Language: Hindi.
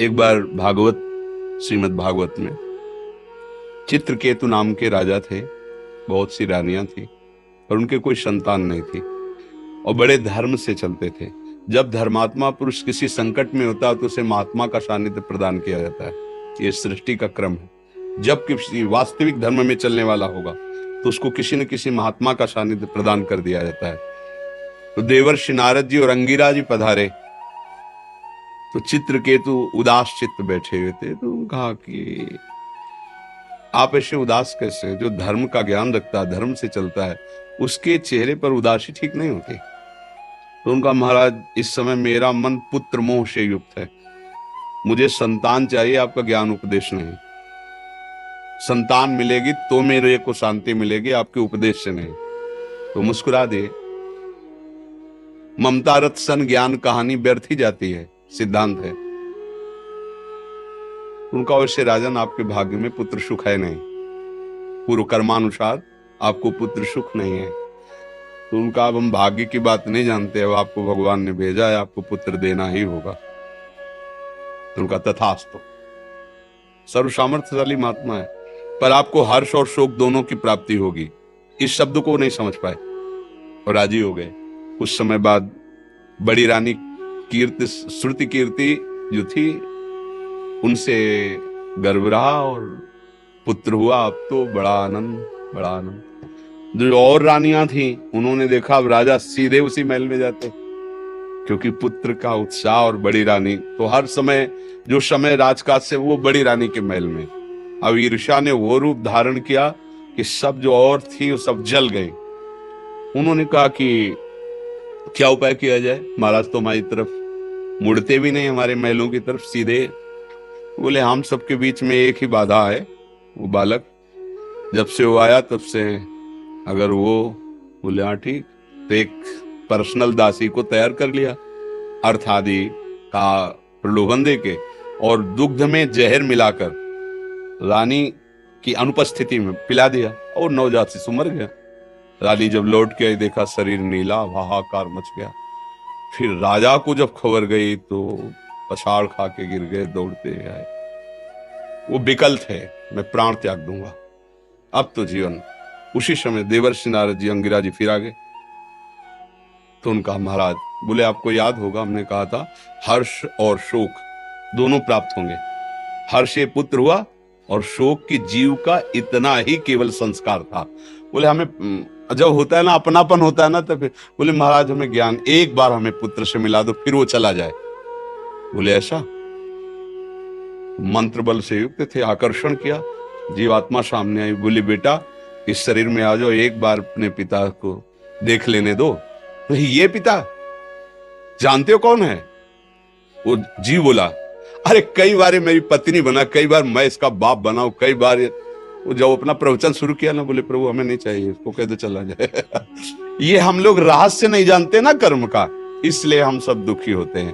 एक बार श्रीमद् भागवत में चित्रकेतु नाम के राजा थे। बहुत सी रानियां थी और उनके कोई संतान नहीं थी और बड़े धर्म से चलते थे। जब धर्मात्मा पुरुष किसी संकट में होता है तो उसे महात्मा का सानिध्य प्रदान किया जाता है। ये सृष्टि का क्रम है। जब किसी वास्तविक धर्म में चलने वाला होगा तो उसको किसी न किसी महात्मा का सानिध्य प्रदान कर दिया जाता है। तो देवर्षि नारद जी और अंगिरा जी पधारे तो चित्रकेतु उदास चित्त बैठे हुए थे। तो कहा कि आप ऐसे उदास कैसे? जो धर्म का ज्ञान रखता है, धर्म से चलता है, उसके चेहरे पर उदासी ठीक नहीं होती। तो उनका महाराज, इस समय मेरा मन पुत्र मोह से युक्त है, मुझे संतान चाहिए, आपका ज्ञान उपदेश नहीं। संतान मिलेगी तो मेरे को शांति मिलेगी, आपके उपदेश से नहीं। तो मुस्कुरा दिए। ममता रत सन ज्ञान कहानी व्यर्थ ही जाती है, सिद्धांत है। उनका अवश्य राजन, आपके भाग्य में पुत्र सुख है नहीं, पूर्व कर्मानुसार आपको पुत्र सुख नहीं है। तो उनका, अब हम भाग्य की बात नहीं जानते, अब आपको भगवान ने भेजा है, आपको पुत्र देना ही होगा। तो उनका तथास्तु। सर्व सामर्थ्यशाली महात्मा है, पर आपको हर्ष और शोक दोनों की प्राप्ति होगी। इस शब्द को नहीं समझ पाए और राजी हो गए। कुछ समय बाद बड़ी रानी कीर्ति, श्रुति कीर्ति जो थी, उनसे गर्भ रहा और पुत्र हुआ। अब तो बड़ा आनंद। जो और रानियां थी उन्होंने देखा अब राजा सीधे उसी महल में जाते, क्योंकि पुत्र का उत्साह। और बड़ी रानी तो हर समय, जो समय राजकाज से, वो बड़ी रानी के महल में। अब ईर्ष्या ने वो रूप धारण किया कि सब जो और थी वो सब जल गई। उन्होंने कहा कि क्या उपाय किया जाए महाराज, तो हमारी तरफ मुड़ते भी नहीं, हमारे महलों की तरफ सीधे। बोले हम सबके बीच में एक ही बाधा है, वो बालक जब से वो आया तब से, अगर वो, बोले हाँ ठीक। तो एक पर्सनल दासी को तैयार कर लिया, अर्थ आदि का प्रलोभन देके और दुग्ध में जहर मिलाकर रानी की अनुपस्थिति में पिला दिया और नवजात शिशु मर गया। रानी जब लौट के आई, देखा शरीर नीला, हाहाकार मच गया। फिर राजा को जब खबर गई तो पछाड़ खा के गिर गए, दौड़ते आए। वो विकल थे, मैं प्राण त्याग दूंगा, अब तो जीवन। उसी समय देवर्षि नारद जी, अंगिरा जी फिर आ गए। तो उनका, महाराज, बोले आपको याद होगा हमने कहा था हर्ष और शोक दोनों प्राप्त होंगे। हर्ष ये पुत्र हुआ और शोक की जीव का इतना ही केवल संस्कार था। बोले हमें जब होता है ना, अपनापन होता है ना, तो फिर बोले महाराज हमें ज्ञान एक बार हमें पुत्र से मिला दो, फिर वो चला जाए। बोले ऐसा? मंत्र बल से युक्त थे, आकर्षण किया, जीवात्मा सामने आई। बोली बेटा इस शरीर में आ जाओ, एक बार अपने पिता को देख लेने दो। तो ये पिता जानते हो कौन है? वो जीव बोला, अरे कई बार मेरी पत्नी बना, कई बार मैं इसका बाप बना, कई बार। वो जब अपना प्रवचन शुरू किया ना, बोले प्रभु हमें नहीं चाहिए, इसको कह दो चला जाए। ये हम लोग रहस्य नहीं जानते ना कर्म का, इसलिए हम सब दुखी होते हैं।